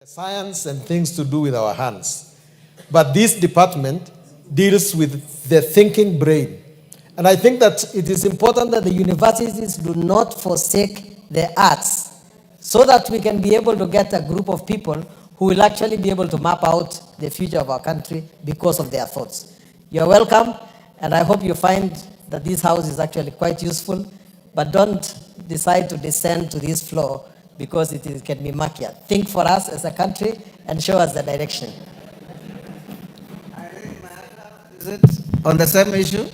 Science and things to do with our hands. But this department deals with the thinking brain. And I think that it is important that the universities do not forsake the arts so that we can be able to get a group of people who will actually be able to map out the future of our country because of their thoughts. You're welcome, and I hope you find that this house is actually quite useful, but don't decide to descend to this floor because it can be murkier. Think for us as a country and show us the direction. Is it on the same issue?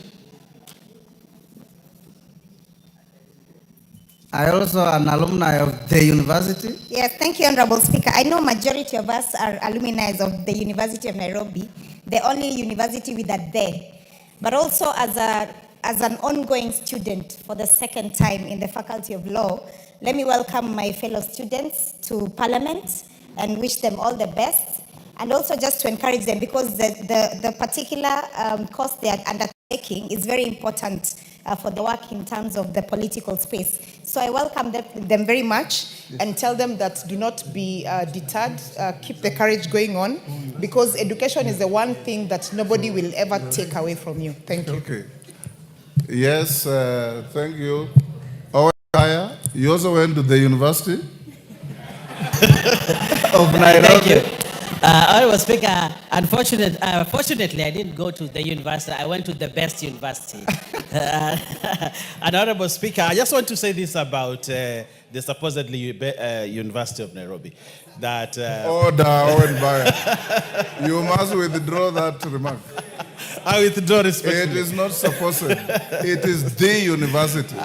I also an alumni of the university. Yes, thank you, Honorable Speaker. I know majority of us are alumni of the University of Nairobi, the only university with a "they." But also as an ongoing student for the second time in the Faculty of Law, let me welcome my fellow students to Parliament and wish them all the best. And also just to encourage them, because the particular course they are undertaking is very important for the work in terms of the political space. So I welcome them very much and tell them that do not be deterred, keep the courage going on, because education is the one thing that nobody will ever take away from you. Thank you. Okay. Yes, thank you. You also went to the University of Nairobi. Thank you. Honorable Speaker, fortunately, I didn't go to the university. I went to the best university. And Honorable Speaker, I just want to say this about the supposedly University of Nairobi. That Order, Owen Bayer. You must withdraw that remark. I withdraw respectfully. It is not supposed. It is the university.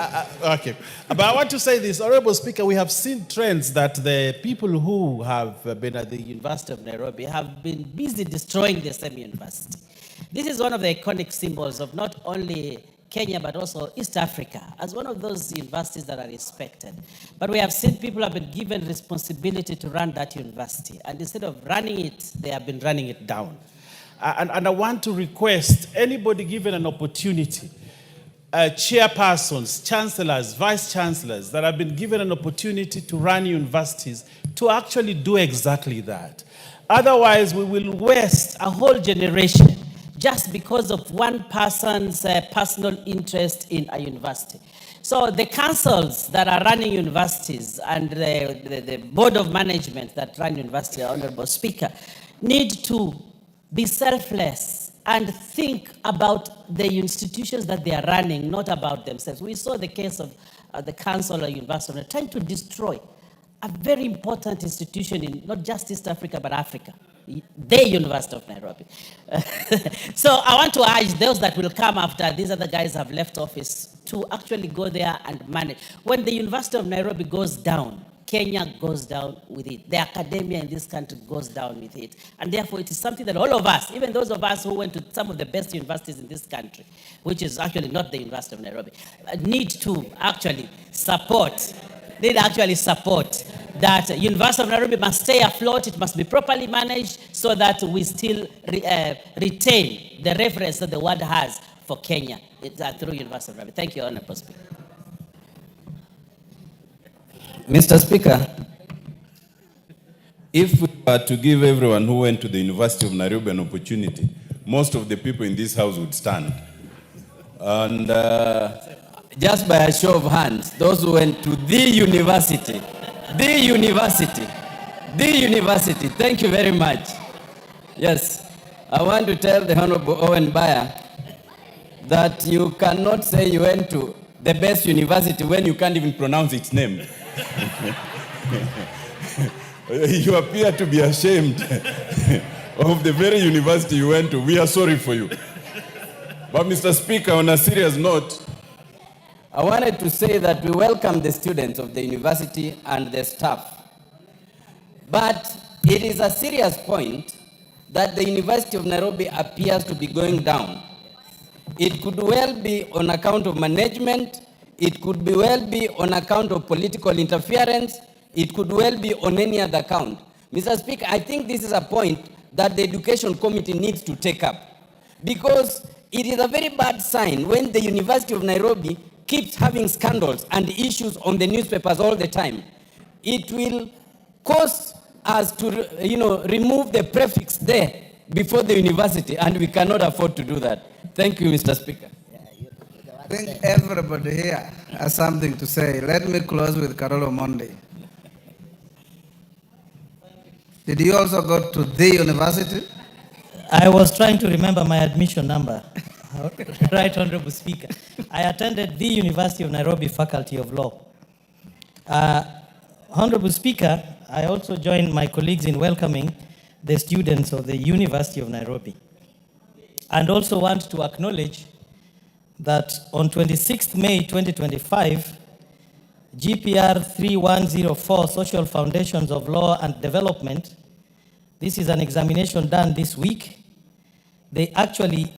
Okay. But I want to say this, Honorable Speaker, we have seen trends that the people who have been at the University of Nairobi have been busy destroying the same university. This is one of the iconic symbols of not only Kenya, but also East Africa, as one of those universities that are respected. But we have seen people have been given responsibility to run that university, and instead of running it, they have been running it down. And I want to request anybody given an opportunity, chairpersons, chancellors, vice chancellors that have been given an opportunity to run universities to actually do exactly that. Otherwise, we will waste a whole generation just because of one person's personal interest in a university. So the councils that are running universities and the board of management that run university, Honorable Speaker, need to be selfless and think about the institutions that they are running, not about themselves. We saw the case of the council of university trying to destroy a very important institution in not just East Africa, but Africa, the University of Nairobi. So I want to urge those that will come after these other guys have left office to actually go there and manage. When the University of Nairobi goes down, Kenya goes down with it. The academia in this country goes down with it. And therefore, it is something that all of us, even those of us who went to some of the best universities in this country, which is actually not the University of Nairobi, need to actually support. That University of Nairobi must stay afloat. It must be properly managed so that we still retain the reference that the world has for Kenya through University of Nairobi. Thank you, Honorable Speaker. Mr. Speaker, if we were to give everyone who went to the University of Nairobi an opportunity, most of the people in this house would stand. And just by a show of hands, those who went to the university, thank you very much. Yes, I want to tell the Honorable Owen Bayer that you cannot say you went to the best university when you can't even pronounce its name. You appear to be ashamed of the very university you went to. We are sorry for you. But Mr. Speaker, on a serious note, I wanted to say that we welcome the students of the university and the staff. But it is a serious point that the University of Nairobi appears to be going down. It could well be on account of management, it could be well be on account of political interference, it could well be on any other account. Mr. Speaker, I think this is a point that the Education Committee needs to take up, because it is a very bad sign when the University of Nairobi keeps having scandals and issues on the newspapers all the time. It will cause us to, remove the prefix there before the university, and we cannot afford to do that. Thank you, Mr. Speaker. I think everybody here has something to say. Let me close with Carolo Mondi. Did you also go to the university? I was trying to remember my admission number. Right, Honorable Speaker. I attended the University of Nairobi Faculty of Law. Honorable Speaker, I also joined my colleagues in welcoming the students of the University of Nairobi. And also want to acknowledge that on 26th May 2025, GPR 3104, Social Foundations of Law and Development, this is an examination done this week. They actually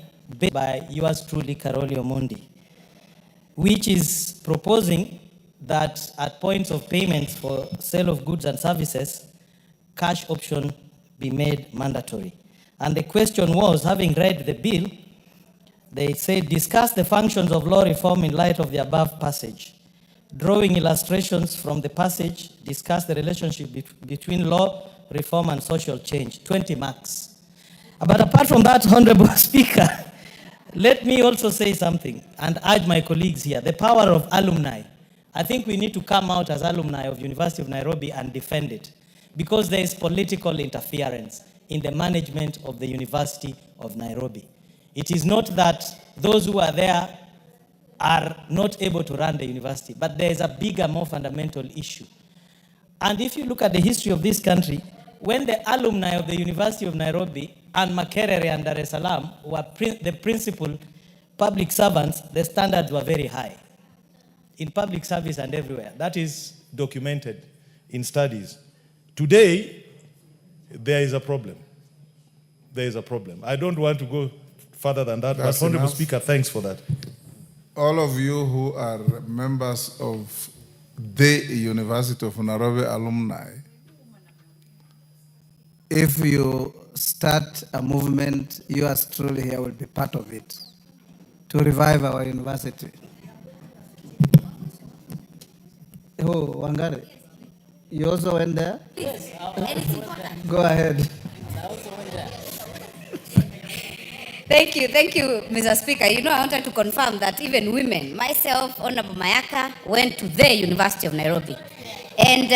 by yours truly, Caroli Omondi, which is proposing that at points of payment for sale of goods and services, cash option be made mandatory. And the question was, having read the bill, they said, discuss the functions of law reform in light of the above passage. Drawing illustrations from the passage, discuss the relationship between law, reform, and social change. 20 marks. But apart from that, Honorable Speaker, let me also say something and urge my colleagues here. The power of alumni. I think we need to come out as alumni of University of Nairobi and defend it, because there is political interference in the management of the University of Nairobi. It is not that those who are there are not able to run the university, but there is a bigger, more fundamental issue. And if you look at the history of this country, when the alumni of the University of Nairobi and Makerere and Dar es Salaam were the principal public servants, the standards were very high in public service and everywhere. That is documented in studies. Today, there is a problem. There is a problem. I don't want to go further than that, That's but Honorable enough. Speaker, thanks for that. All of you who are members of the University of Nairobi alumni, If you start a movement, yours truly here will be part of it to revive our university. Oh, Wangari, you also went there? Yes. Go ahead. Thank you, Mr. Speaker. You know, I wanted to confirm that even women, myself, Honorable Mayaka, went to the University of Nairobi. And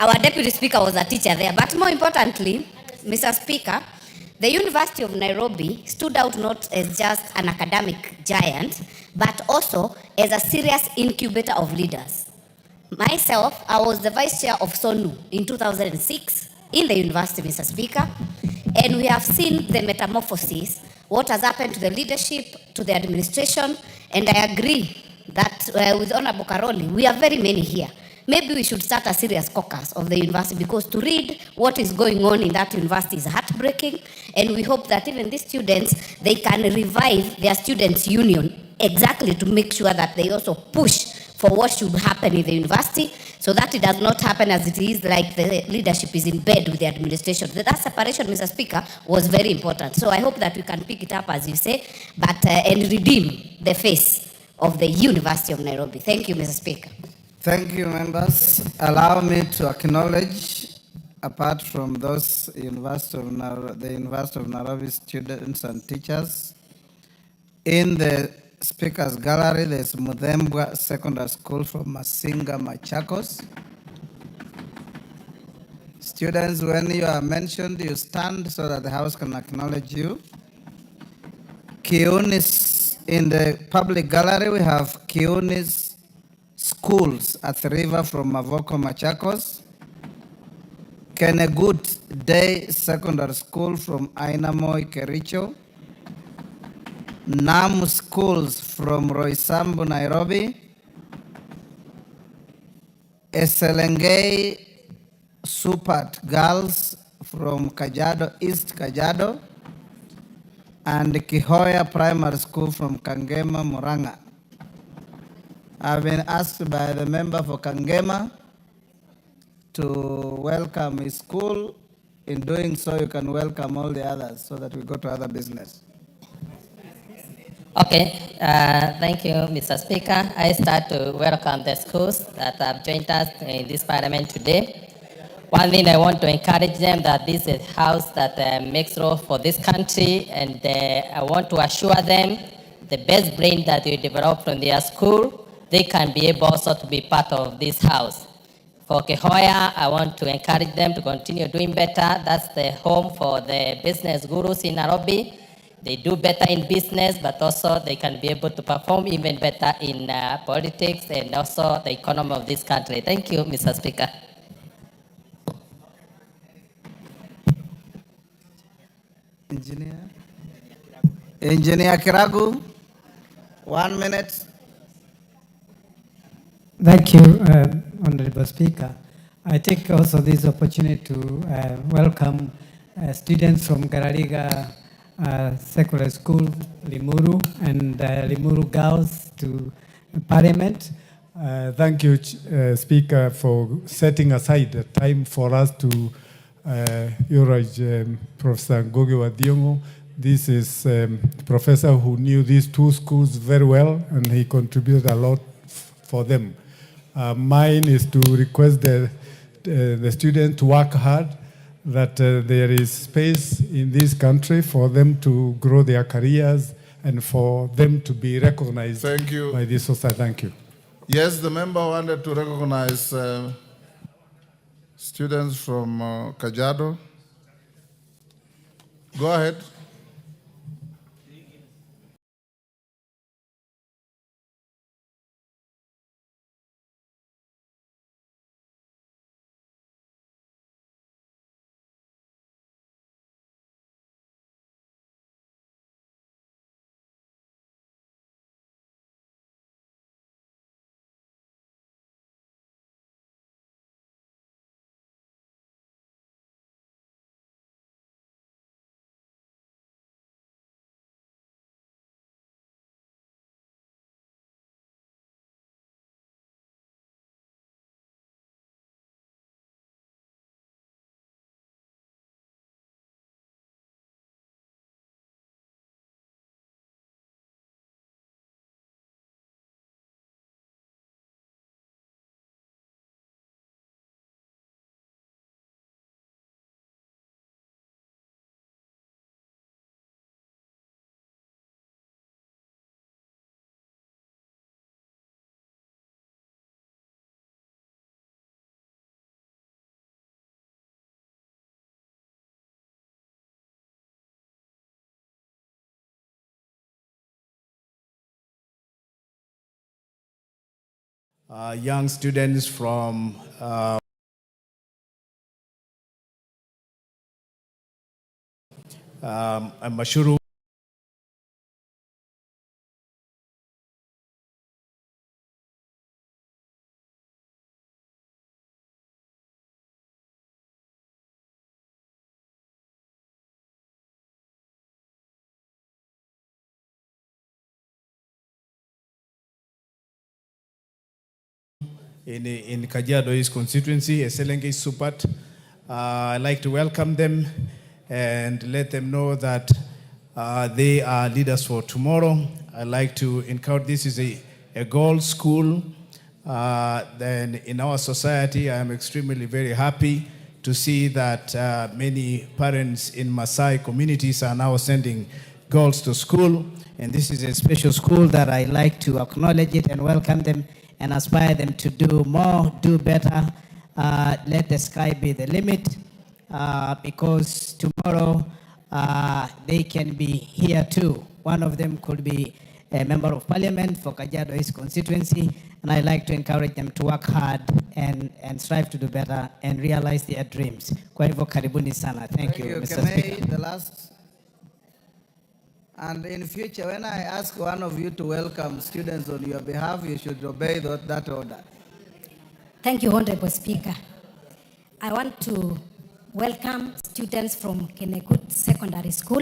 our Deputy Speaker was a teacher there. But more importantly, Mr. Speaker, the University of Nairobi stood out not as just an academic giant, but also as a serious incubator of leaders. Myself, I was the Vice Chair of SONU in 2006 in the university, Mr. Speaker, and we have seen the metamorphosis, what has happened to the leadership, to the administration, and I agree that with Honorable Karoli, we are very many here. Maybe we should start a serious caucus of the university, because to read what is going on in that university is heartbreaking, and we hope that even these students, they can revive their students' union exactly to make sure that they also push for what should happen in the university, so that it does not happen as it is like the leadership is in bed with the administration. That separation, Mr. Speaker, was very important. So I hope that we can pick it up, as you say, but and redeem the face of the University of Nairobi. Thank you, Mr. Speaker. Thank you, members. Allow me to acknowledge, apart from those the University of Nairobi students and teachers, in the Speaker's Gallery, there's Mudhembwa Secondary School from Masinga, Machakos. Students, when you are mentioned, you stand so that the House can acknowledge you. Kiunis, in the public gallery, we have Kiunis Schools at the river from Mavoko, Machakos. Kenegut Day Secondary School from Ainamoi, Kericho. A.N.M schools from Roysambu, Nairobi, Eselengei Supat girls from Kajiado, East Kajiado, and Kihoya Primary School from Kangema, Murang'a. I've been asked by the member for Kangema to welcome his school. In doing so, you can welcome all the others so that we go to other business. Okay, thank you, Mr. Speaker. I start to welcome the schools that have joined us in this parliament today. One thing I want to encourage them that this is a house that makes law for this country, and I want to assure them the best brain that we develop from their school, they can be able also to be part of this house. For Kehoya, I want to encourage them to continue doing better. That's the home for the business gurus in Nairobi. They do better in business, but also they can be able to perform even better in politics and also the economy of this country. Thank you, Mr. Speaker. Engineer Kiragu, 1 minute. Thank you, Honorable Speaker. I take also this opportunity to welcome students from Garariga Secondary School, Limuru, and Limuru Girls to Parliament. Thank you, Speaker, for setting aside a time for us to urge Professor Ngogi Wadiongo. This is a professor who knew these two schools very well, and he contributed a lot for them. Mine is to request the students to work hard, that there is space in this country for them to grow their careers and for them to be recognized by this society. Thank you. Yes, the member wanted to recognize students from Kajiado. Go ahead. Young students from Mashuru. In Kajiado East constituency, Eselenge Supat. I'd like to welcome them and let them know that they are leaders for tomorrow. I'd like to encourage, this is a gold school. Then in our society, I am extremely very happy to see that many parents in Maasai communities are now sending girls to school. And this is a special school that I like to acknowledge it and welcome them and aspire them to do more, do better. Let the sky be the limit, because tomorrow they can be here too. One of them could be a member of parliament for Kajiado East constituency, and I like to encourage them to work hard and strive to do better and realize their dreams. Kwa hivyo karibuni sana. Thank you, Mr. Speaker. The last. And in future, when I ask one of you to welcome students on your behalf, you should obey that order. Thank you, Honorable Speaker. I want to welcome students from Kenekut Secondary School.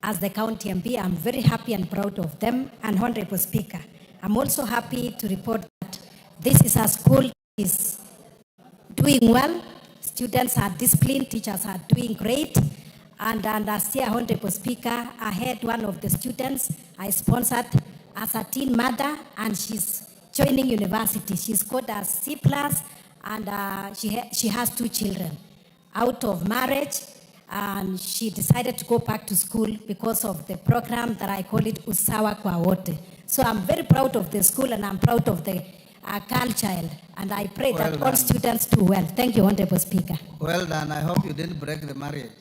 As the county MP, I'm very happy and proud of them. And Honorable Speaker, I'm also happy to report that this is a school that is doing well. Students are disciplined, teachers are doing great. And last year, Honorable Speaker, I had one of the students I sponsored as a teen mother, and she's joining university. She's got a C+, and she has 2 children out of marriage, and she decided to go back to school because of the program that I call it Usawa kwa Wote. So I'm very proud of the school, and I'm proud of the girl child, and I pray that all students do well. Thank you, Honorable Speaker. Well done. I hope you didn't break the marriage.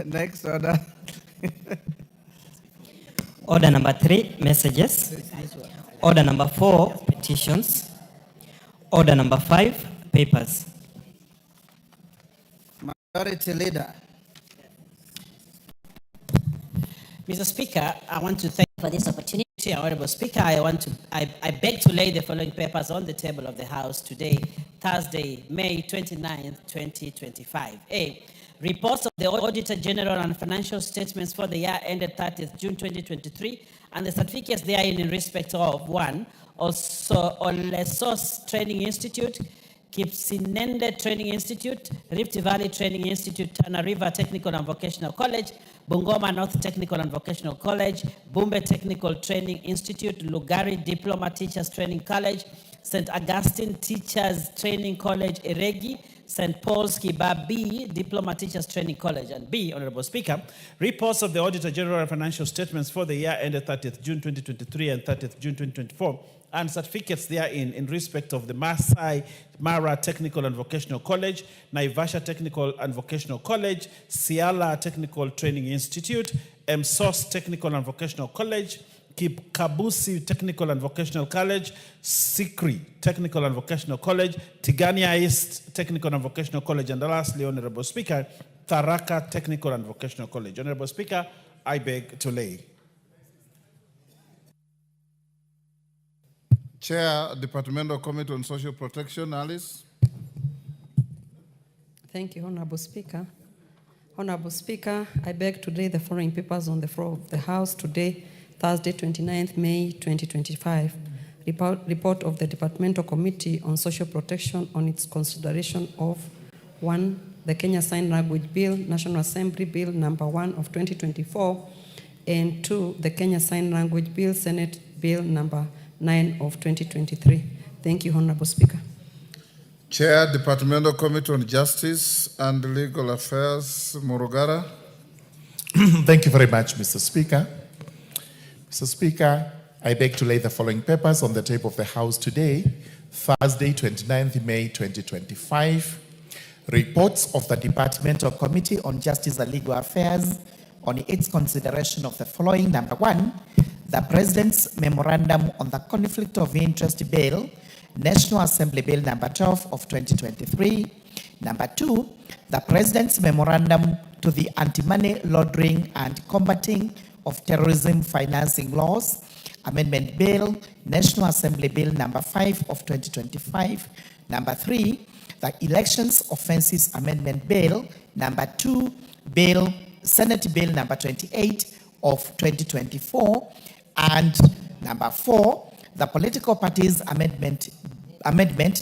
Next order. Order number 3, messages. Order number 4, petitions. Order number 5, papers. Majority Leader. Mr. Speaker, I want to thank you for this opportunity. Honorable Speaker, I beg to lay the following papers on the table of the House today, Thursday, May 29th, 2025. A, reports of the Auditor General and financial statements for the year ended 30th June 2023, and the certificates therein in respect of 1, also Olesos Training Institute, Kipsinende Training Institute, Rift Valley Training Institute, Tana River Technical and Vocational College, Bungoma North Technical and Vocational College, Bumbe Technical Training Institute, Lugari Diploma Teachers Training College, St. Augustine Teachers Training College, Eregi, St. Paul's Kiba B, Diploma Teachers Training College. And B, Honorable Speaker, reports of the Auditor General and financial statements for the year ended 30th June 2023 and 30th June 2024, and certificates therein in respect of the Masai Mara Technical and Vocational College, Naivasha Technical and Vocational College, Siala Technical Training Institute, MSOS Technical and Vocational College, Kabusi Technical and Vocational College, Sikri Technical and Vocational College, Tigania East Technical and Vocational College, and lastly, Honorable Speaker, Tharaka Technical and Vocational College. Honorable Speaker, I beg to lay. Chair, Departmental Committee on Social Protection, Alice. Thank you, Honorable Speaker. Honorable Speaker, I beg to lay the following papers on the floor of the House today, Thursday, 29th May 2025. Report of the Departmental Committee on Social Protection on its consideration of 1, the Kenya Sign Language Bill, National Assembly Bill number 1 of 2024, and 2, the Kenya Sign Language Bill, Senate Bill number 9 of 2023. Thank you, Honorable Speaker. Chair, Departmental Committee on Justice and Legal Affairs, Murugara. Thank you very much, Mr. Speaker. Mr. Speaker, I beg to lay the following papers on the table of the House today, Thursday, 29th May 2025. Reports of the Departmental Committee on Justice and Legal Affairs on its consideration of the following. Number 1, the President's Memorandum on the Conflict of Interest Bill, National Assembly Bill number 12 of 2023. Number 2, the President's Memorandum to the Anti-Money Laundering and Combating of Terrorism Financing Laws, Amendment Bill, National Assembly Bill number 5 of 2025. Number 3, the Elections Offences Amendment Bill number 2, Senate Bill number 28 of 2024. And number 4, the Political Parties Amendment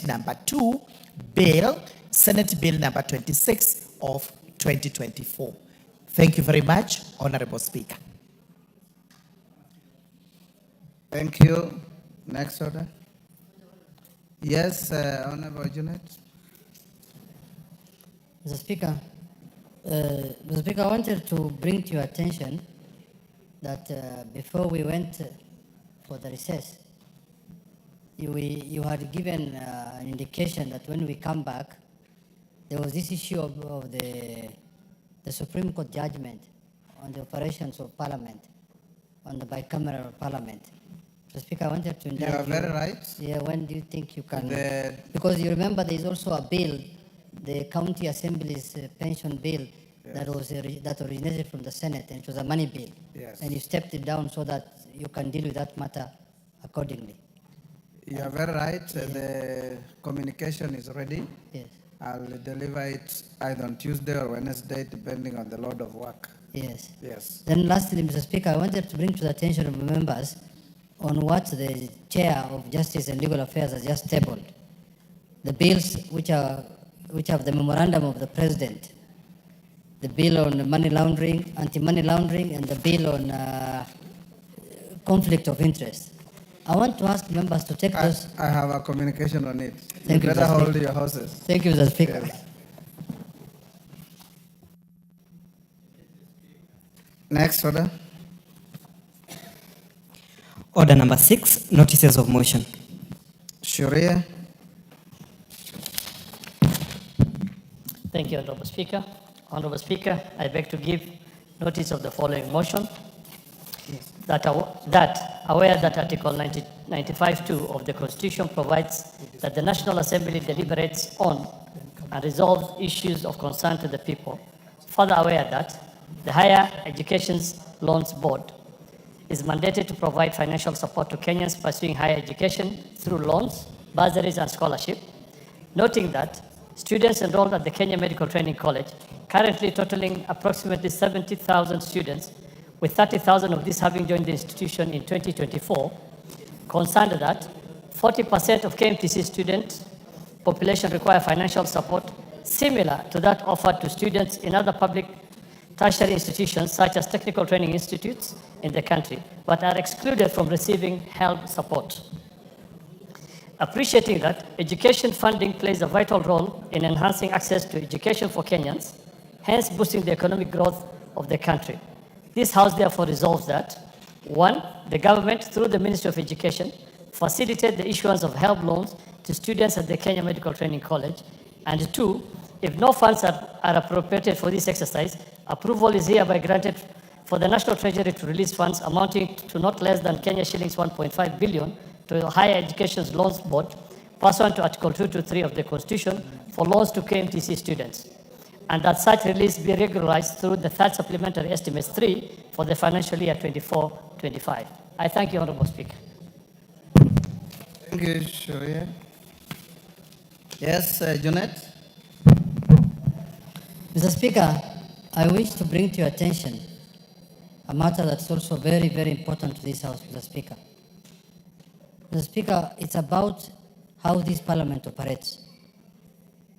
number 2, Senate Bill number 26 of 2024. Thank you very much, Honorable Speaker. Thank you. Next order. Yes, Honorable Junet. Mr. Speaker, I wanted to bring to your attention that before we went for the recess, you had given an indication that when we come back, there was this issue of the Supreme Court judgment on the operations of Parliament, on the bicameral Parliament. Mr. Speaker, I wanted to indulge you. You are very right. Yeah, when do you think you can? Because you remember there is also a bill the county assembly's pension bill that originated from the Senate, and it was a money bill. Yes. And you stepped it down so that you can deal with that matter accordingly. You are very right. The communication is ready. Yes. I'll deliver it either on Tuesday or Wednesday, depending on the load of work. Yes. Yes. Then lastly, Mr. Speaker, I wanted to bring to the attention of the members on what the Chair of Justice and Legal Affairs has just tabled. The bills which have the memorandum of the President, the bill on money laundering, anti-money laundering, and the bill on conflict of interest. I want to ask members to take those. I have a communication on it. Thank you, better Mr. hold Speaker. your horses. Thank you, Mr. Speaker. Yes. Next order. Order number 6, notices of motion. Sharia. Thank you, Honorable Speaker. Honorable Speaker, I beg to give notice of the following motion. That aware that Article 95(2) of the Constitution provides that the National Assembly deliberates on and resolves issues of concern to the people. Further aware that the Higher Education Loans Board is mandated to provide financial support to Kenyans pursuing higher education through loans, bursaries, and scholarship, noting that students enrolled at the Kenya Medical Training College, currently totaling approximately 70,000 students, with 30,000 of these having joined the institution in 2024, concerned that 40% of KMTC student population require financial support similar to that offered to students in other public tertiary institutions such as technical training institutes in the country, but are excluded from receiving HELB support. Appreciating that education funding plays a vital role in enhancing access to education for Kenyans, hence boosting the economic growth of the country. This House therefore resolves that 1. The government, through the Ministry of Education, facilitate the issuance of HELB loans to students at the Kenya Medical Training College, and 2. If no funds are appropriated for this exercise, approval is hereby granted for the National Treasury to release funds amounting to not less than Kenya shillings 1.5 billion to the Higher Education Loans Board, pursuant to Article 223 of the Constitution, for loans to KMTC students, and that such release be regularized through the third supplementary estimates 3 for the financial year 24-25. I thank you, Honorable Speaker. Thank you, Sharia. Yes, Janet. Mr. Speaker, I wish to bring to your attention a matter that's also very, very important to this House, Mr. Speaker. Mr. Speaker, it's about how this Parliament operates.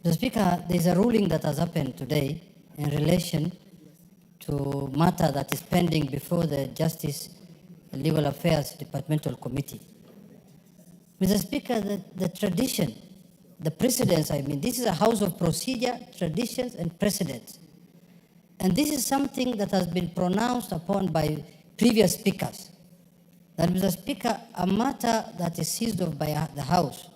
Mr. Speaker, there's a ruling that has happened today in relation to matter that is pending before the Justice and Legal Affairs Departmental Committee. Mr. Speaker, the tradition, the precedents, this is a house of procedure, traditions, and precedents. And this is something that has been pronounced upon by previous speakers. That, Mr. Speaker, a matter that is seized of by the House,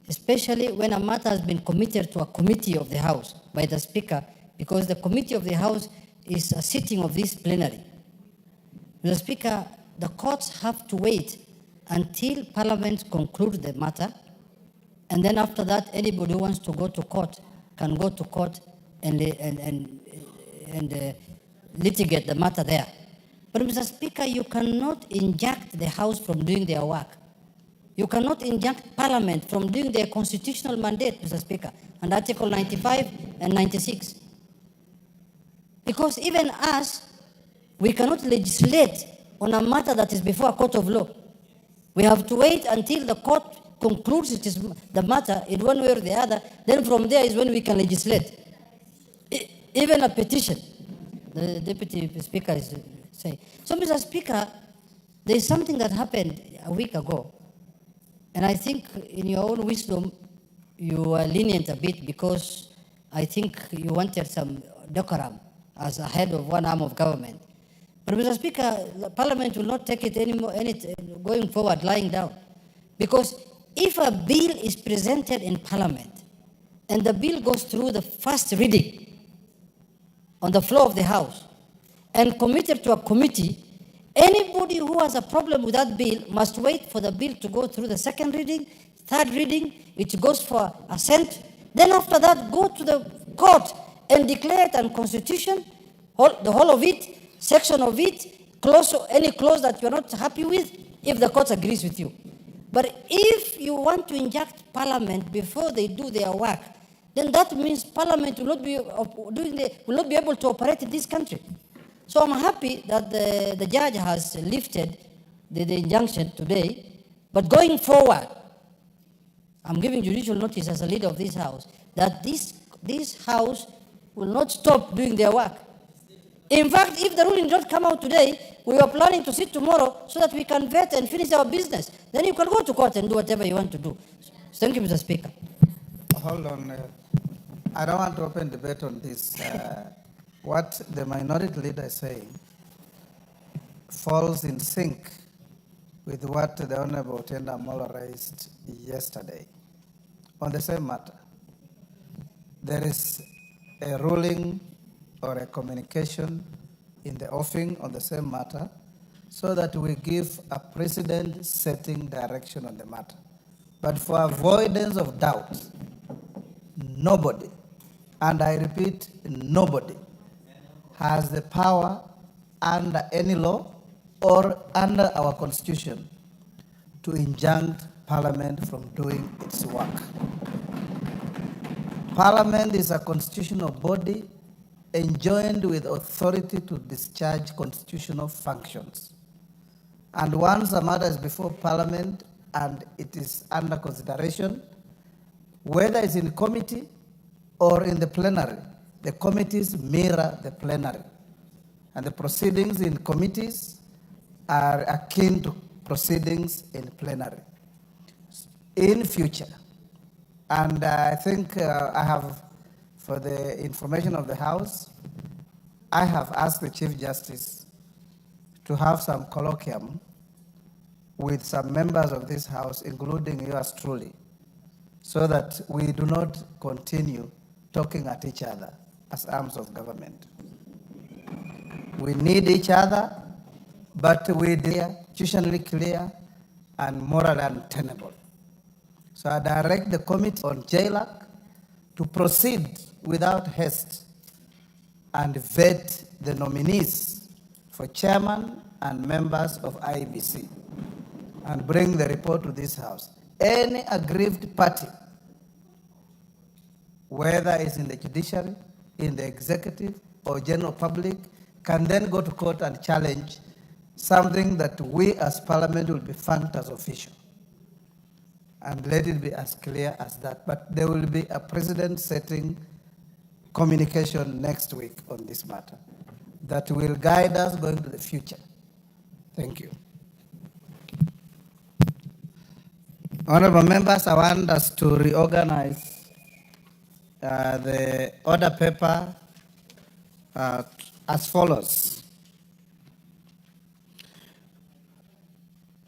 especially when a matter has been committed to a committee of the House by the Speaker, because the committee of the House is a sitting of this plenary. Mr. Speaker, the courts have to wait until Parliament concludes the matter, and then after that, anybody who wants to go to court can go to court and litigate the matter there. But Mr. Speaker, you cannot inject the House from doing their work. You cannot inject Parliament from doing their constitutional mandate, Mr. Speaker, under Article 95 and 96. Because even us, we cannot legislate on a matter that is before a court of law. We have to wait until the court concludes it is the matter in one way or the other. Then from there is when we can legislate. Even a petition, the Deputy Speaker is saying. So, Mr. Speaker, there is something that happened a week ago. And I think in your own wisdom, you are lenient a bit because I think you wanted some decorum as a head of one arm of government. But Mr. Speaker, the Parliament will not take it anymore, going forward, lying down. Because if a bill is presented in Parliament and the bill goes through the first reading on the floor of the House and committed to a committee, anybody who has a problem with that bill must wait for the bill to go through the second reading, third reading, it goes for assent, Then after that, go to the court and declare it unconstitutional, the whole of it, section of it, clause, any clause that you're not happy with, if the court agrees with you. But if you want to inject parliament before they do their work, then that means parliament will not be will not be able to operate in this country. So I'm happy that the judge has lifted the injunction today, but going forward, I'm giving judicial notice as a leader of this house that this house will not stop doing their work. In fact, if the ruling don't come out today, we are planning to sit tomorrow so that we can vet and finish our business. Then you can go to court and do whatever you want to do. Thank you, Mr. Speaker. Hold on. I don't want to open debate on this. What the minority leader is saying falls in sync with what the Honorable A.N.M raised yesterday on the same matter. There is a ruling or a communication in the offing on the same matter so that we give a precedent-setting direction on the matter. But for avoidance of doubt, nobody, and I repeat, nobody, has the power under any law or under our constitution to injunct Parliament from doing its work. Parliament is a constitutional body enjoined with authority to discharge constitutional functions. And once a matter is before Parliament and it is under consideration, whether it's in committee or in the plenary, the committees mirror the plenary. And the proceedings in committees are akin to proceedings in plenary. In future, and I think I have, for the information of the House, I have asked the Chief Justice to have some colloquium with some members of this House, including yours truly, so that we do not continue talking at each other as arms of government. We need each other, but we are constitutionally clear and morally untenable. So I direct the committee on JLAC to proceed without haste and vet the nominees for chairman and members of IEBC and bring the report to this House. Any aggrieved party, whether it's in the judiciary, in the executive, or general public, can then go to court and challenge something that we as Parliament will be funked as official. And let it be as clear as that. But there will be a precedent-setting communication next week on this matter that will guide us going to the future. Thank you. Honorable members, I want us to reorganize the order paper as follows.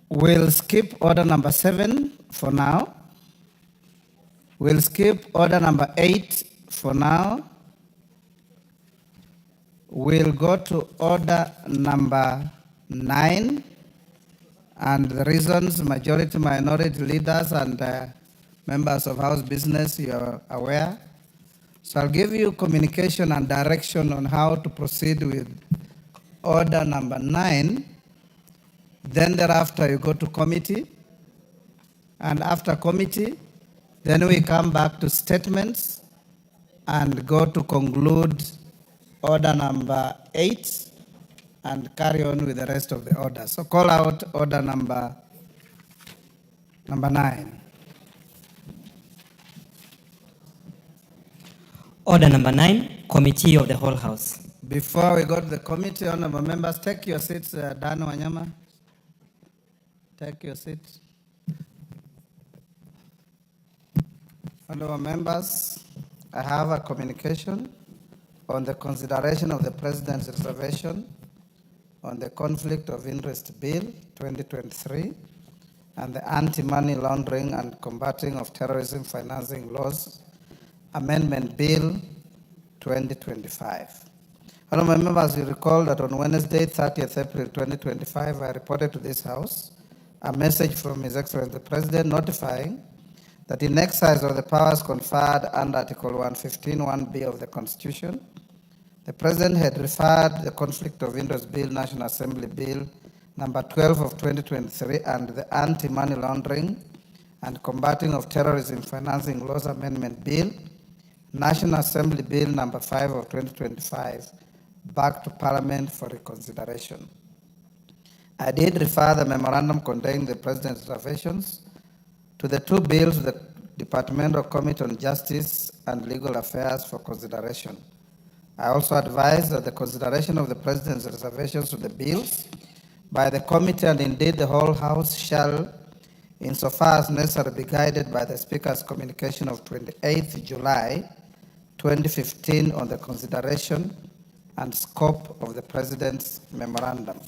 We'll skip order number 7 for now. We'll skip order number 8 for now. We'll go to order number 9, and the reasons majority, minority leaders, and members of House business, you are aware. So I'll give you communication and direction on how to proceed with order number 9. Then thereafter you go to committee, and after committee, then we come back to statements and go to conclude order number 8 and carry on with the rest of the order. So call out order number 9. Order number 9, Committee of the Whole House. Before we go to the committee, honorable members, take your seats. Dan Wanyama, take your seats. Honorable members, I have a communication on the consideration of the President's reservation on the Conflict of Interest Bill 2023 and the Anti-Money Laundering and Combating of Terrorism Financing Laws Amendment Bill 2025. Honorable members, you recall that on Wednesday, 30th April 2025, I reported to this House a message from His Excellency the President notifying that in exercise of the powers conferred under Article 115(1)(b) of the Constitution, the President had referred the Conflict of Interest Bill, National Assembly Bill number 12 of 2023, and the Anti-Money Laundering and Combating of Terrorism Financing Laws Amendment Bill, National Assembly Bill number 5 of 2025, back to Parliament for reconsideration. I did refer the memorandum containing the President's reservations to the two bills to the Departmental Committee on Justice and Legal Affairs for consideration. I also advised that the consideration of the President's reservations to the bills by the committee and indeed the whole House shall, insofar as necessary, be guided by the Speaker's communication of 28th July 2015 on the consideration and scope of the President's memorandum.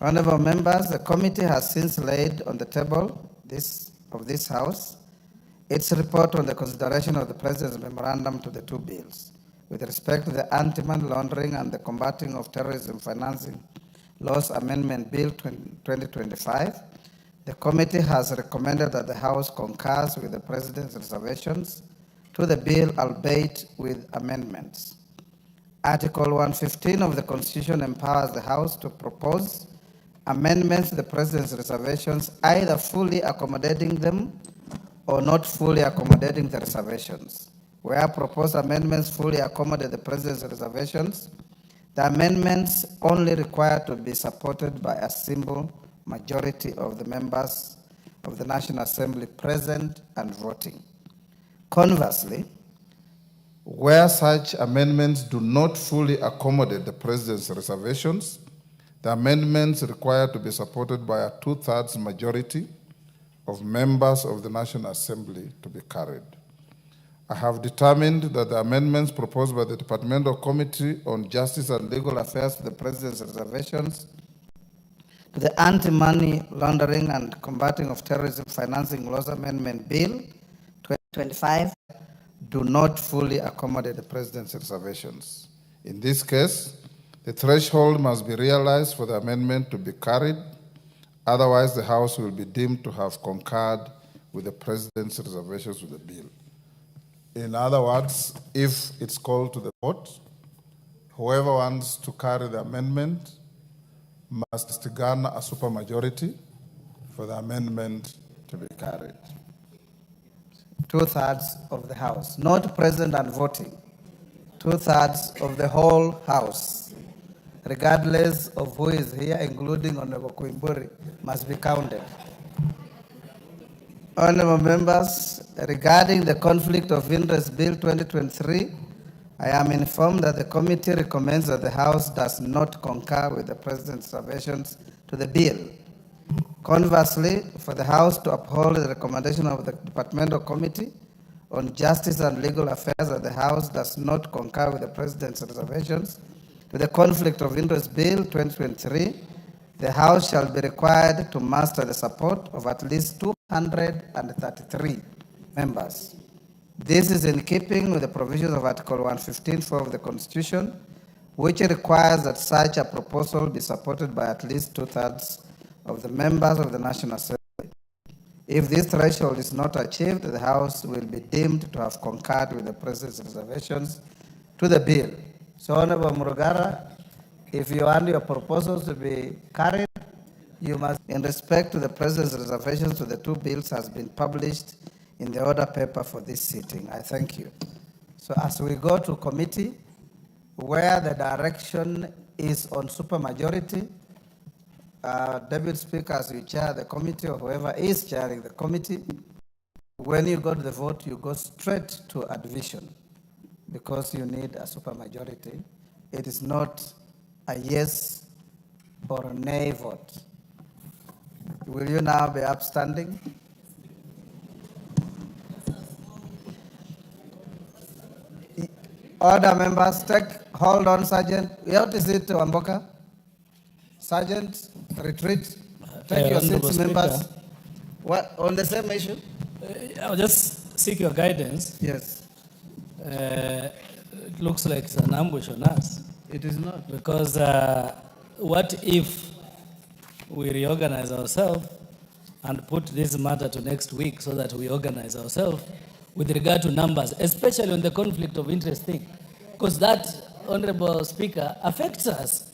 Honorable members, the committee has since laid on the table of this House its report on the consideration of the President's memorandum to the two bills. With respect to the Anti-Money Laundering and the Combating of Terrorism Financing Laws Amendment Bill 2025, the committee has recommended that the House concurs with the President's reservations to the bill, albeit with amendments. Article 115 of the Constitution empowers the House to propose amendments to the President's reservations, either fully accommodating them or not fully accommodating the reservations. Where proposed amendments fully accommodate the President's reservations, the amendments only require to be supported by a simple majority of the members of the National Assembly present and voting. Conversely, where such amendments do not fully accommodate the President's reservations, the amendments require to be supported by a 2/3 majority of members of the National Assembly to be carried. I have determined that the amendments proposed by the Departmental Committee on Justice and Legal Affairs to the President's reservations to the Anti-Money Laundering and Combating of Terrorism Financing Laws Amendment Bill 2025 do not fully accommodate the President's reservations. In this case, the threshold must be realized for the amendment to be carried. Otherwise, the House will be deemed to have concurred with the President's reservations to the bill. In other words, if it's called to the vote, whoever wants to carry the amendment must garner a supermajority for the amendment to be carried. 2/3 of the House, not present and voting. 2/3 of the whole House, regardless of who is here, including Honorable Kuimburi, must be counted. Honorable members, regarding the Conflict of Interest Bill 2023, I am informed that the committee recommends that the House does not concur with the President's reservations to the bill. Conversely, for the House to uphold the recommendation of the Departmental Committee on Justice and Legal Affairs that the House does not concur with the President's reservations to the Conflict of Interest Bill 2023, the House shall be required to muster the support of at least 233 members. This is in keeping with the provisions of Article 115(4) of the Constitution, which requires that such a proposal be supported by at least 2/3 of the members of the National Assembly. If this threshold is not achieved, the House will be deemed to have concurred with the President's reservations to the bill. So, Honorable Murugara, if you want your proposals to be carried, you must, in respect to the President's reservations to the two bills, has been published in the order paper for this sitting. I thank you. So as we go to committee, where the direction is on supermajority, Deputy Speaker, as you chair the committee or whoever is chairing the committee, when you go to the vote, you go straight to a division because you need a supermajority. It is not a yes or a nay vote. Will you now be upstanding? Order, members, hold on, Sergeant. What is it, Wamboka? Sergeant, retreat. Take your seats, members. What, on the same issue? I'll just seek your guidance. Yes. It looks like it's an ambush on us. It is not. Because what if we reorganize ourselves and put this matter to next week so that we organize ourselves with regard to numbers, especially on the conflict of interest thing, because that, Honorable Speaker, affects us.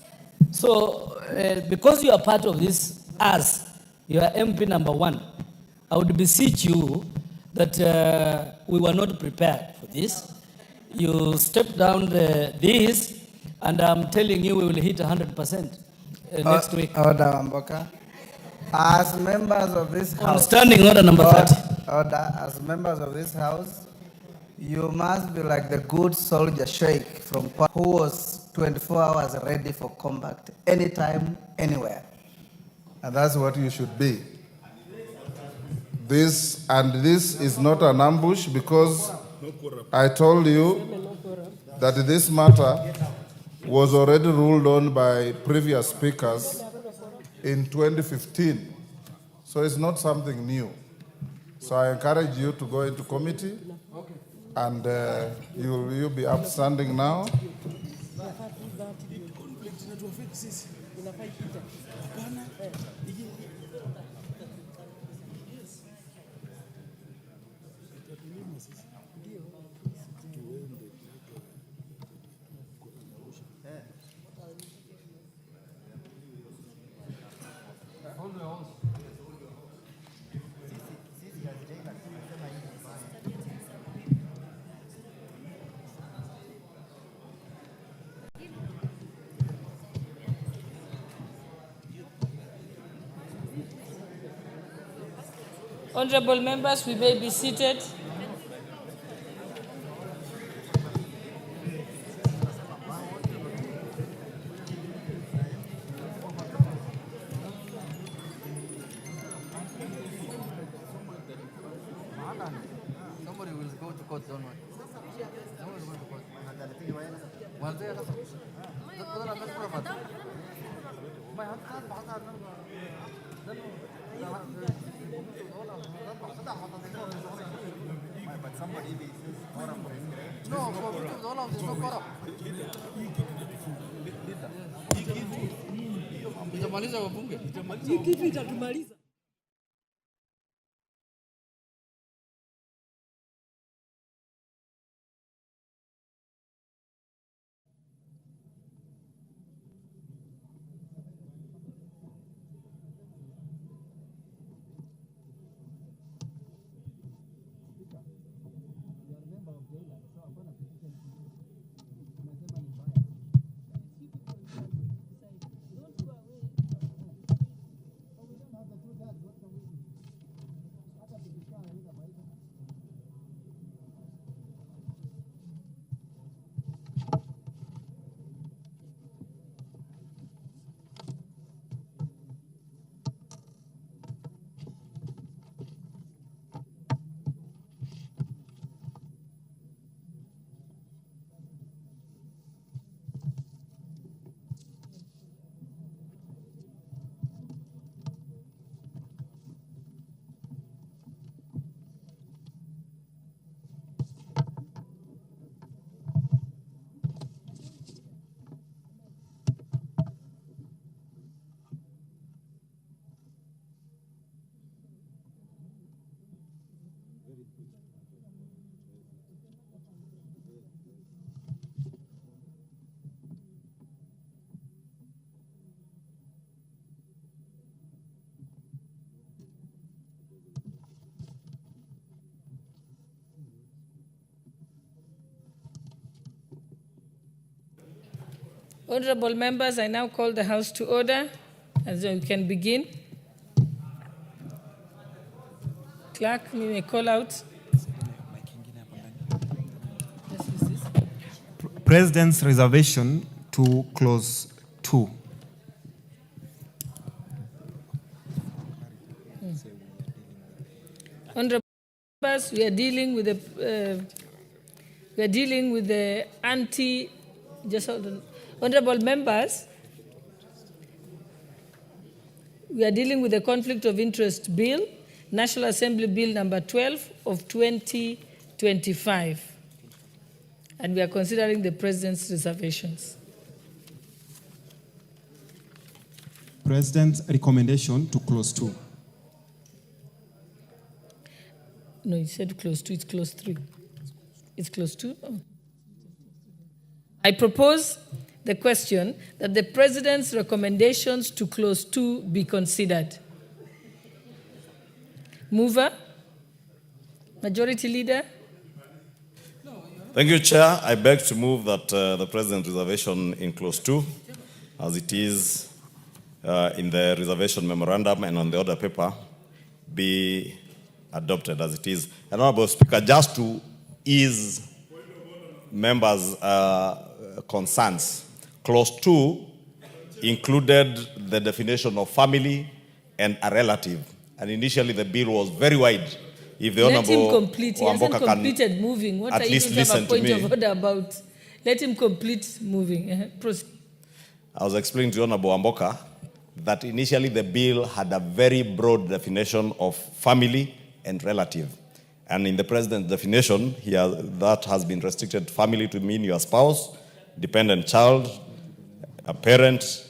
So, because you are part of this, you are MP number 1, I would beseech you that we were not prepared for this. You stepped down this, and I'm telling you we will hit 100% next week. Order, Wamboka. As members of this On house. standing order number 30. Order, as members of this house, you must be like the good soldier Sheikh from who was 24 hours ready for combat, anytime, anywhere. And that's what you should be. This is not an ambush, because I told you that this matter was already ruled on by previous speakers in 2015. So it's not something new. So I encourage you to go into committee, and you'll be upstanding now. Honorable members, we may be seated. Somebody will go to court, don't worry. Somebody will go to court. Honorable members, I now call the House to order, and so we can begin. Clerk, you may call out. President's reservation to clause 2. Honorable members, we are dealing with the anti. Just hold on. Honorable members, we are dealing with the Conflict of Interest Bill, National Assembly Bill number 12 of 2025. And we are considering the President's reservations. President's recommendation to clause 2. No, you said close 2, it's close 3. It's close 2? Oh. I propose the question that the President's recommendations to close 2 be considered. Mover? Majority Leader? Thank you, Chair. I beg to move that the President's reservation in clause 2, as it is in the reservation memorandum and on the order paper, be adopted as it is. And Honorable Speaker, just to ease members' concerns, clause 2 included the definition of family and a relative. And initially the bill was very wide. If the Let him Honorable complete. He hasn't completed moving. What are you going to have a point of order about? Let him complete moving. Proceed. I was explaining to Honorable Amboka that initially the bill had a very broad definition of family and relative. And in the President's definition, that has been restricted to family to mean your spouse, dependent child, a parent,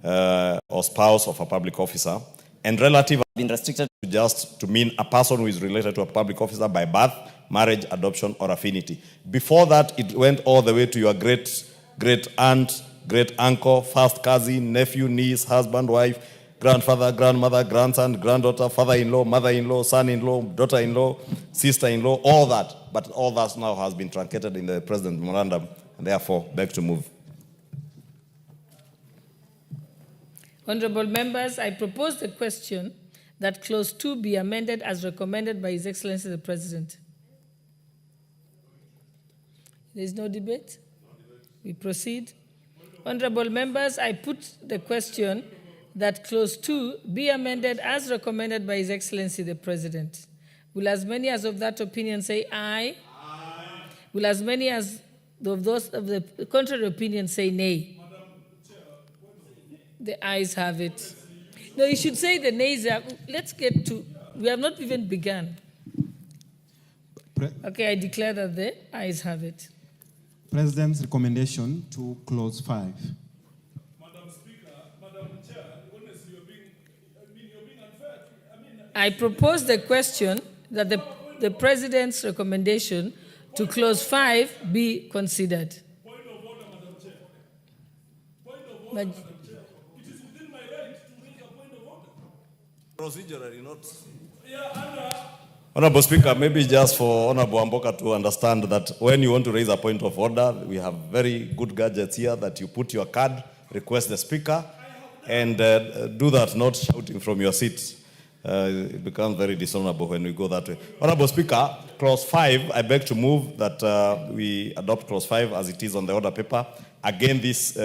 or spouse of a public officer. And relative has been restricted to mean a person who is related to a public officer by birth, marriage, adoption, or affinity. Before that, it went all the way to your great aunt, great uncle, first cousin, nephew, niece, husband, wife, grandfather, grandmother, grandson, granddaughter, father-in-law, mother-in-law, son-in-law, daughter-in-law, sister-in-law, all that. But all that now has been truncated in the President's memorandum, and therefore beg to move. Honorable members, I propose the question that clause 2 be amended as recommended by His Excellency the President. There is no debate? We proceed. Honorable members, I put the question that clause 2 be amended as recommended by His Excellency the President. Will as many as of that opinion say aye? Aye. Will as many as of those of the contrary opinion say nay? The ayes have it. No, you should say the nays. Let's get to, we have not even begun. Okay, I declare that the ayes have it. President's recommendation to clause 5. Madam Speaker, Madam Chair, honestly, you're being unfair. I propose the question that the President's recommendation to clause 5 be considered. Point of order, Madam Chair. Point of order, Madam Chair. It is within my right to make a point of order. Procedurally, not. Yeah, Honorable Speaker, maybe just for Honorable Amboka to understand that when you want to raise a point of order, we have very good gadgets here that you put your card, request the Speaker, and do that, not shouting from your seat. It becomes very dishonorable when we go that way. Honorable Speaker, clause 5, I beg to move that we adopt clause 5 as it is on the order paper. Again, this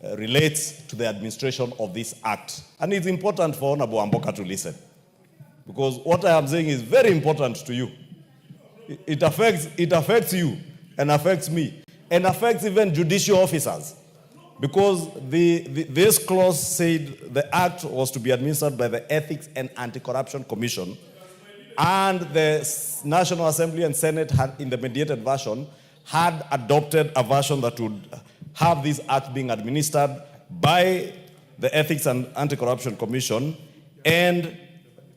relates to the administration of this act. And it's important for Honorable Amboka to listen. Because what I am saying is very important to you. It affects you and affects me and affects even judicial officers. Because this clause said the act was to be administered by the Ethics and Anti-Corruption Commission, and the National Assembly and Senate had, in the mediated version, had adopted a version that would have this act being administered by the Ethics and Anti-Corruption Commission and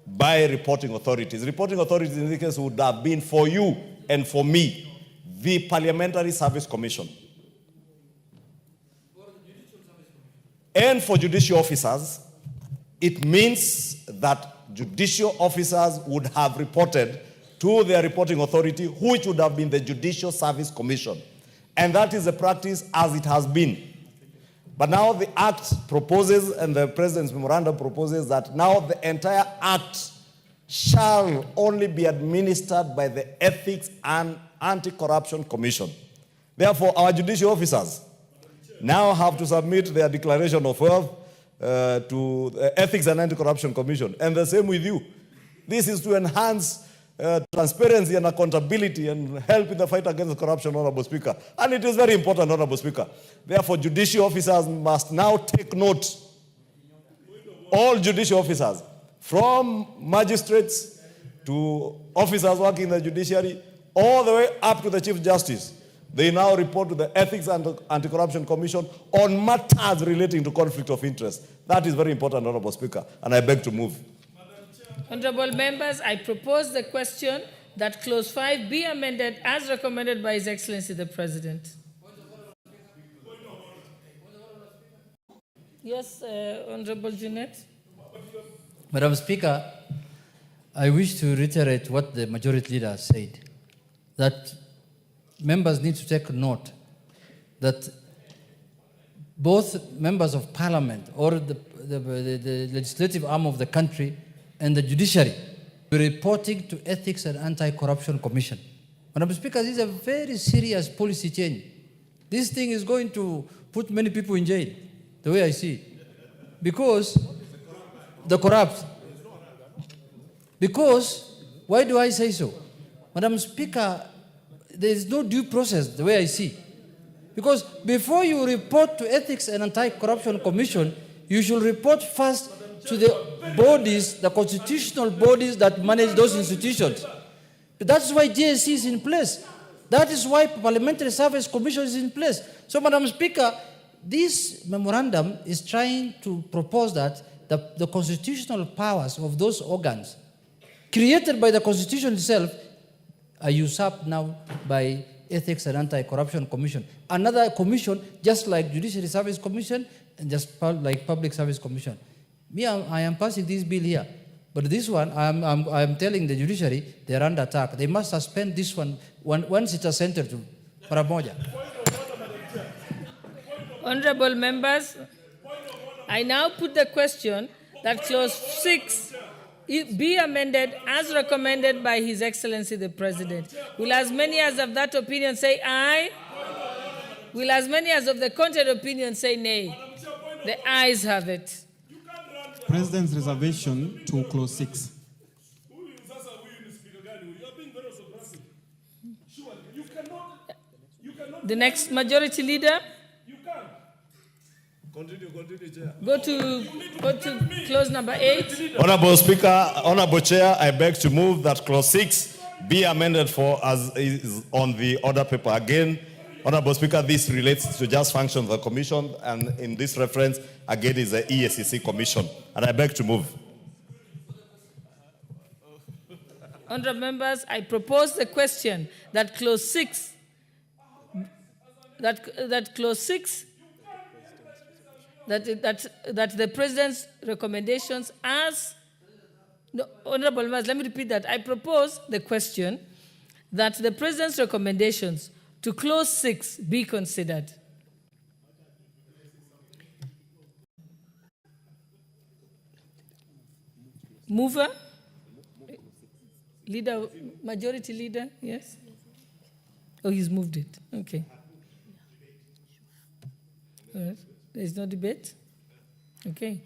by reporting authorities. Reporting authorities in this case would have been for you and for me, the Parliamentary Service Commission. And for judicial officers, it means that judicial officers would have reported to their reporting authority, which would have been the Judicial Service Commission. And that is the practice as it has been. But now the Act proposes, and the President's memorandum proposes, that now the entire Act shall only be administered by the Ethics and Anti-Corruption Commission. Therefore, our judicial officers now have to submit their declaration of wealth to the Ethics and Anti-Corruption Commission. And the same with you. This is to enhance transparency and accountability and help in the fight against corruption, Honorable Speaker. And it is very important, Honorable Speaker. Therefore, judicial officers must now take note. All judicial officers, from magistrates to officers working in the judiciary, all the way up to the Chief Justice, they now report to the Ethics and Anti-Corruption Commission on matters relating to conflict of interest. That is very important, Honorable Speaker, and I beg to move. Honorable members, I propose the question that clause 5 be amended as recommended by His Excellency the President. Yes, Honorable Jeanette. Madam Speaker, I wish to reiterate what the majority leader said, that members need to take note that both members of parliament or the legislative arm of the country and the judiciary be reporting to Ethics and Anti-Corruption Commission. Madam Speaker, this is a very serious policy change. This thing is going to put many people in jail, the way I see it, because the corrupt. Because, why do I say so? Madam Speaker, there is no due process, the way I see. Because before you report to Ethics and Anti-Corruption Commission, you should report first to the bodies, the constitutional bodies that manage those institutions. That's why GSC is in place. That is why Parliamentary Service Commission is in place. So, Madam Speaker, this memorandum is trying to propose that the constitutional powers of those organs created by the Constitution itself are usurped now by Ethics and Anti-Corruption Commission. Another commission, just like Judiciary Service Commission and just like Public Service Commission. Me, I am passing this bill here. But this one, I am telling the judiciary, they are under attack. They must suspend this one once it is sent to Paramoja. Honorable members, I now put the question that clause 6 be amended as recommended by His Excellency the President. Will as many as of that opinion say aye? Will as many as of the contrary opinion say nay? The ayes have it. President's reservation to clause 6. The next majority leader. Go to clause number 8. Honorable Speaker, Honorable Chair, I beg to move that clause 6 be amended for as is on the order paper. Again, Honorable Speaker, this relates to just functions of the commission, and in this reference, again, is the EACC commission. And I beg to move. Honorable members, I propose the question that clause 6 that the President's recommendations as... No, Honorable members, let me repeat that. I propose the question that the President's recommendations to clause 6 be considered. Mover? Leader, majority leader, yes? Oh, he's moved it. Okay. All right. There is no debate? Okay.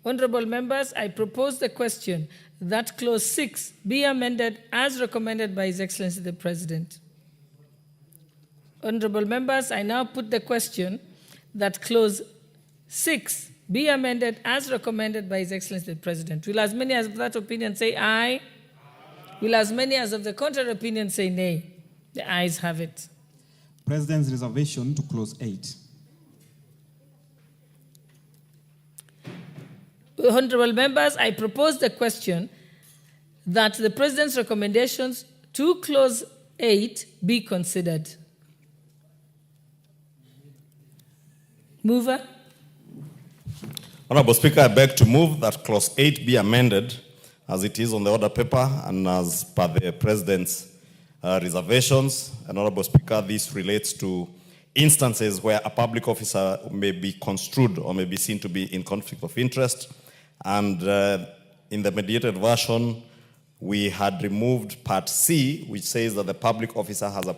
Honorable members, I propose the question that clause 6 be amended as recommended by His Excellency the President. Honorable members, I now put the question that clause 6 be amended as recommended by His Excellency the President. Will as many as of that opinion say aye? Will as many as of the contrary opinion say nay? The ayes have it. President's reservation to clause 8. Honorable members, I propose the question that the President's recommendations to clause 8 be considered. Mover? Honorable Speaker, I beg to move that clause 8 be amended as it is on the order paper and as per the President's reservations. And Honorable Speaker, this relates to instances where a public officer may be construed or may be seen to be in conflict of interest. And in the mediated version, we had removed part C, which says that the public officer has a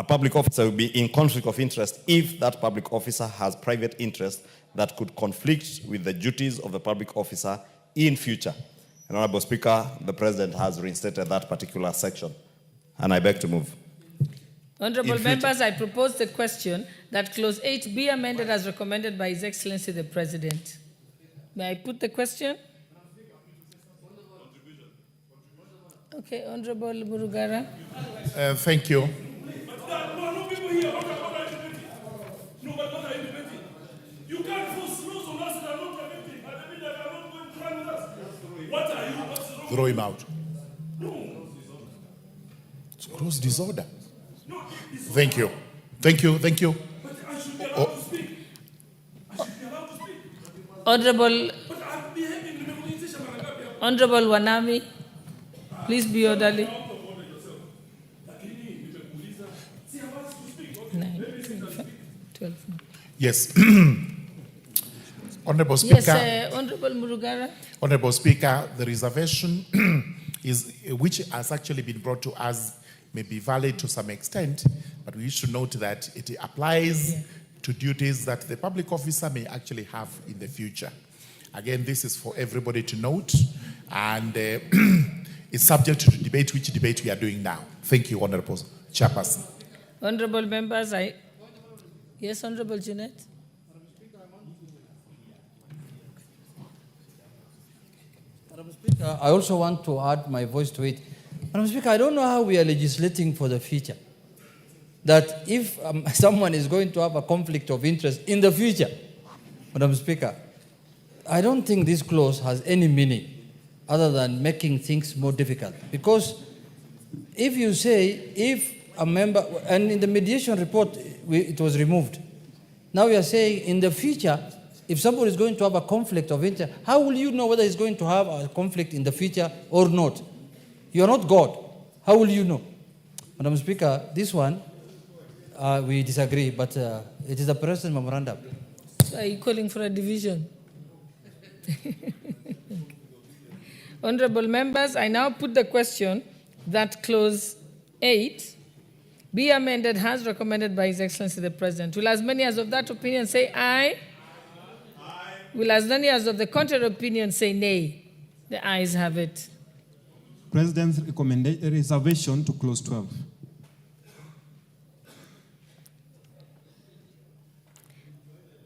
public officer will be in conflict of interest if that public officer has private interest that could conflict with the duties of the public officer in future. And Honorable Speaker, the President has reinstated that particular section, and I beg to move. Honorable members, I propose the question that clause 8 be amended as recommended by His Excellency the President. May I put the question? Okay, Honorable Murugara. Thank you. You can't force laws on us that are not permitting, and that are not going to run with us. What are you Throw him out. It's gross disorder. Thank you. Thank you. Thank you. Honorable Wanami, please be orderly. 12. Yes. Honorable Speaker. Yes, Honorable Murugara. Honorable Speaker, the reservation which has actually been brought to us may be valid to some extent, but we should note that it applies to duties that the public officer may actually have in the future. Again, this is for everybody to note, and it's subject to debate, which debate we are doing now. Thank you, Honorable Chairperson. Honorable members, yes, Honorable Jeanette. Madam Speaker, I also want to add my voice to it. Madam Speaker, I don't know how we are legislating for the future. That if someone is going to have a conflict of interest in the future, Madam Speaker, I don't think this clause has any meaning other than making things more difficult. Because if you say, if a member, and in the mediation report, it was removed. Now we are saying in the future, if somebody is going to have a conflict of interest, how will you know whether he's going to have a conflict in the future or not? You are not God. How will you know? Madam Speaker, this one, we disagree, but it is a present memorandum. So are you calling for a division? Honorable members, I now put the question that clause 8 be amended as recommended by His Excellency the President. Will as many as of that opinion say aye? Aye. Will as many as of the contrary opinion say nay? The ayes have it. President's reservation to clause 12.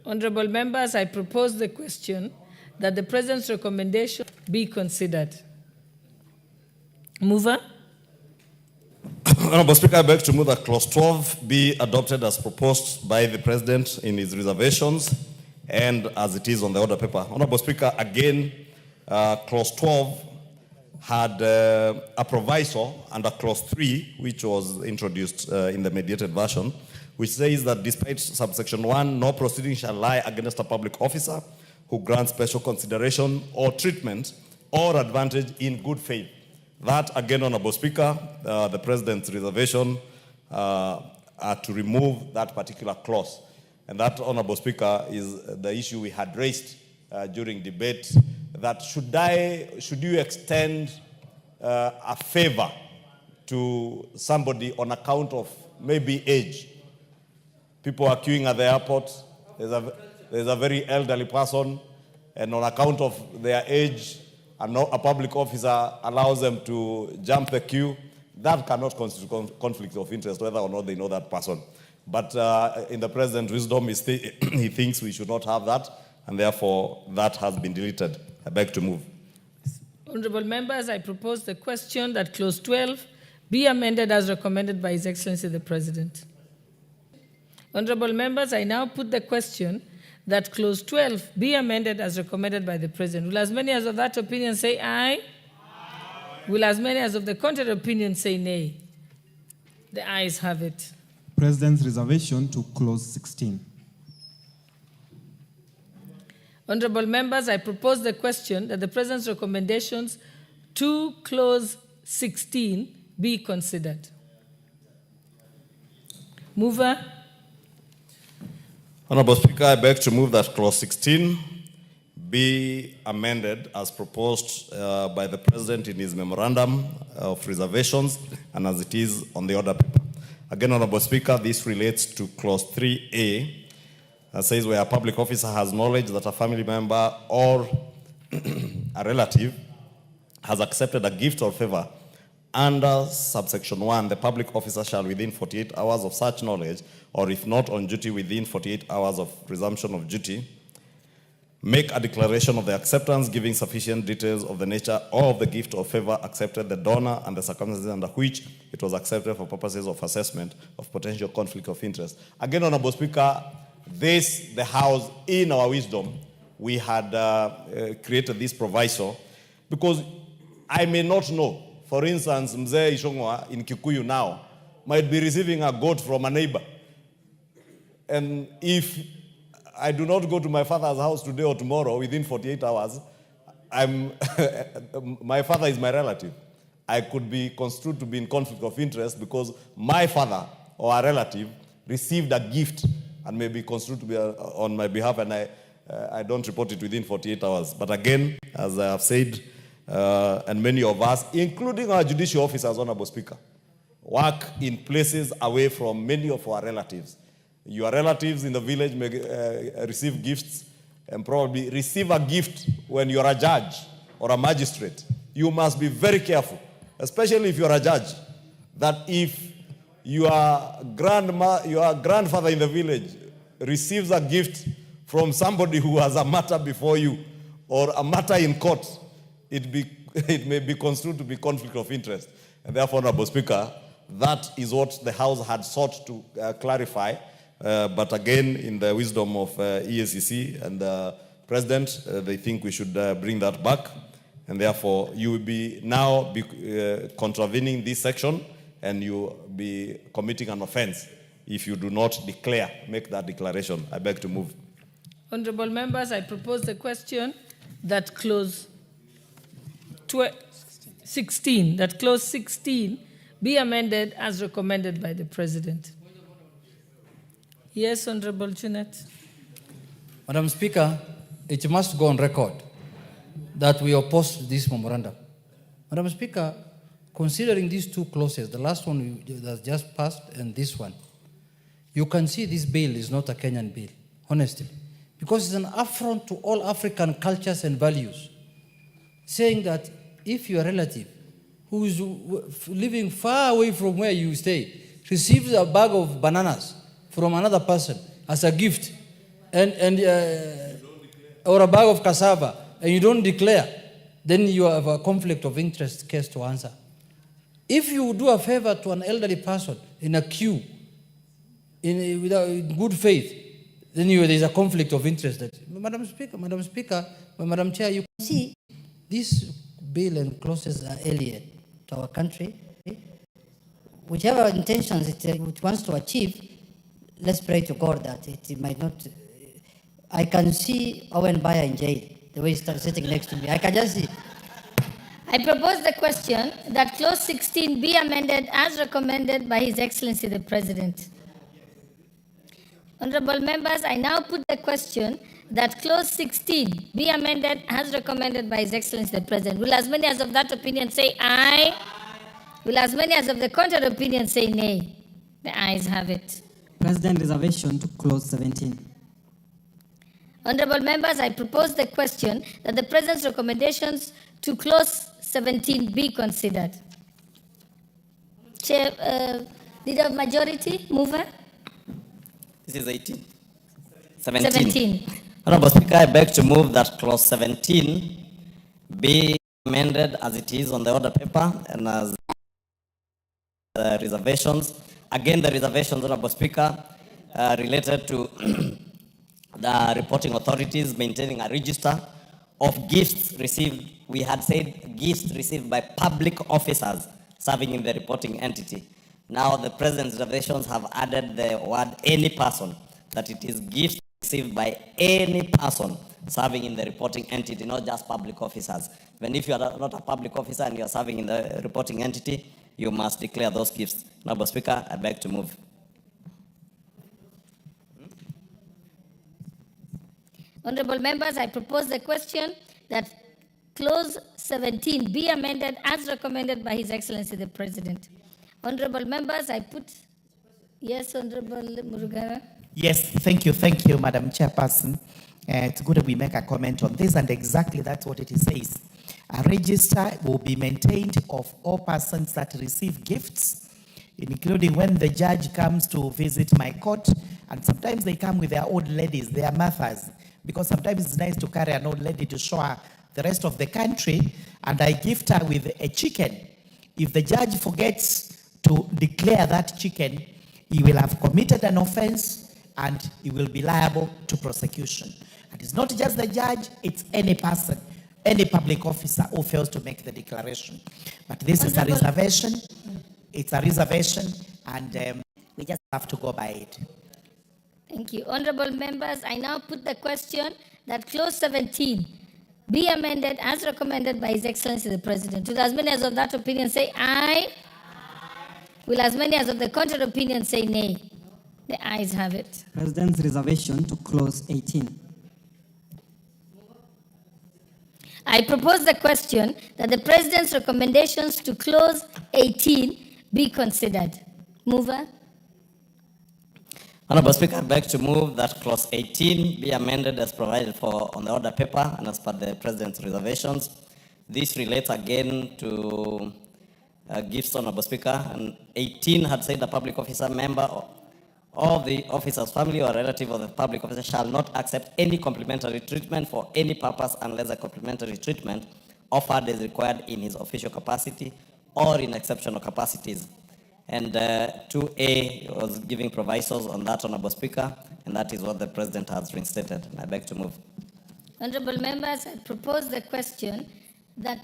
Honorable members, I propose the question that the President's recommendation be considered. Mover? Honorable Speaker, I beg to move that clause 12 be adopted as proposed by the President in his reservations and as it is on the order paper. Honorable Speaker, again, clause 12 had a proviso under clause 3, which was introduced in the mediated version, which says that despite subsection 1, no proceeding shall lie against a public officer who grants special consideration or treatment or advantage in good faith. That, again, Honorable Speaker, the President's reservation to remove that particular clause. And that, Honorable Speaker, is the issue we had raised during debate, that should you extend a favor to somebody on account of maybe age? People are queuing at the airport. There's a very elderly person, and on account of their age, a public officer allows them to jump the queue. That cannot constitute conflict of interest, whether or not they know that person. But in the President's wisdom, he thinks we should not have that, and therefore that has been deleted. I beg to move. Honorable members, I propose the question that clause 12 be amended as recommended by His Excellency the President. Honorable members, I now put the question that clause 12 be amended as recommended by the President. Will as many as of that opinion say aye? Aye. Will as many as of the contrary opinion say nay? The ayes have it. President's reservation to clause 16. Honorable members, I propose the question that the President's recommendations to clause 16 be considered. Mover? Honorable Speaker, I beg to move that clause 16 be amended as proposed by the President in his memorandum of reservations and as it is on the order paper. Again, Honorable Speaker, this relates to clause 3A. That says where a public officer has knowledge that a family member or a relative has accepted a gift or favor under subsection 1, the public officer shall within 48 hours of such knowledge, or if not on duty within 48 hours of resumption of duty, make a declaration of the acceptance giving sufficient details of the nature of the gift or favor accepted, the donor, and the circumstances under which it was accepted for purposes of assessment of potential conflict of interest. Again, Honorable Speaker, the House, in our wisdom, we had created this proviso because I may not know. For instance, Mzee Ishongwa in Kikuyu now might be receiving a goat from a neighbor. And if I do not go to my father's house today or tomorrow within 48 hours, my father is my relative. I could be construed to be in conflict of interest because my father or a relative received a gift and may be construed to be on my behalf, and I don't report it within 48 hours. But again, as I have said, and many of us, including our judicial officers, Honorable Speaker, work in places away from many of our relatives. Your relatives in the village may receive gifts and probably receive a gift when you're a judge or a magistrate. You must be very careful, especially if you're a judge, that if your grandfather in the village receives a gift from somebody who has a matter before you or a matter in court, it may be construed to be conflict of interest. And therefore, Honorable Speaker, that is what the House had sought to clarify. But again, in the wisdom of EACC and the President, they think we should bring that back. And therefore, you will be now contravening this section, and you will be committing an offense if you do not make that declaration. I beg to move. Honorable members, I propose the question that clause 16 be amended as recommended by the President. Yes, Honorable Junet. Madam Speaker, it must go on record that we oppose this memorandum. Madam Speaker, considering these two clauses, the last one that just passed and this one, you can see this bill is not a Kenyan bill, honestly, because it's an affront to all African cultures and values, saying that if your relative who is living far away from where you stay receives a bag of bananas from another person as a gift, or a bag of cassava, and you don't declare, then you have a conflict of interest case to answer. If you do a favor to an elderly person in a queue, in good faith, then there's a conflict of interest. Madam Speaker, Madam Chair, you can see this bill and clauses are alien to our country. Whichever intentions it wants to achieve, let's pray to God that it might not. I can see Owen Baya in jail, the way he's sitting next to me. I can just see. I propose the question that clause 16 be amended as recommended by His Excellency the President. Honorable members, I now put the question that clause 16 be amended as recommended by His Excellency the President. Will as many as of that opinion say aye? Will as many as of the contrary opinion say nay? The ayes have it. President, reservation to clause 17. Honorable members, I propose the question that the President's recommendations to clause 17 be considered. Chair, Leader of Majority, mover. This is 18. 17. Honorable Speaker, I beg to move that clause 17 be amended as it is on the order paper and as reservations. Again, the reservations, Honorable Speaker, related to the reporting authorities maintaining a register of gifts received. We had said gifts received by public officers serving in the reporting entity. Now the President's reservations have added the word any person, that it is gifts received by any person serving in the reporting entity, not just public officers. Even if you are not a public officer and you are serving in the reporting entity, you must declare those gifts. Honorable Speaker, I beg to move. Honorable members, I propose the question that clause 17 be amended as recommended by His Excellency the President. Honorable members, I put, yes, Honorable Murugara. Yes, thank you, Madam Chairperson. It's good that we make a comment on this, and exactly that's what it says. A register will be maintained of all persons that receive gifts, including when the judge comes to visit my court, and sometimes they come with their old ladies, their mothers, because sometimes it's nice to carry an old lady to show her the rest of the country, and I gift her with a chicken. If the judge forgets to declare that chicken, he will have committed an offense and he will be liable to prosecution. And it's not just the judge, it's any person. any public officer who fails to make the declaration. But this is a reservation. It's a reservation, and we just have to go by it. Thank you. Honorable members, I now put the question that clause 17 be amended as recommended by His Excellency the President. Will as many as of that opinion say aye? Will as many as of the contrary opinion say nay? The ayes have it. President's reservation to clause 18. I propose the question that the President's recommendations to clause 18 be considered. Mover? Honorable Speaker, I beg to move that clause 18 be amended as provided for on the order paper and as per the President's reservations. This relates again to gifts, Honorable Speaker, and 18 had said the public officer member of the officer's family or relative of the public officer shall not accept any complimentary treatment for any purpose unless the complimentary treatment offered is required in his official capacity or in exceptional capacities. And 2A was giving provisos on that, Honorable Speaker, and that is what the President has reinstated. I beg to move. Honorable members, I propose the question that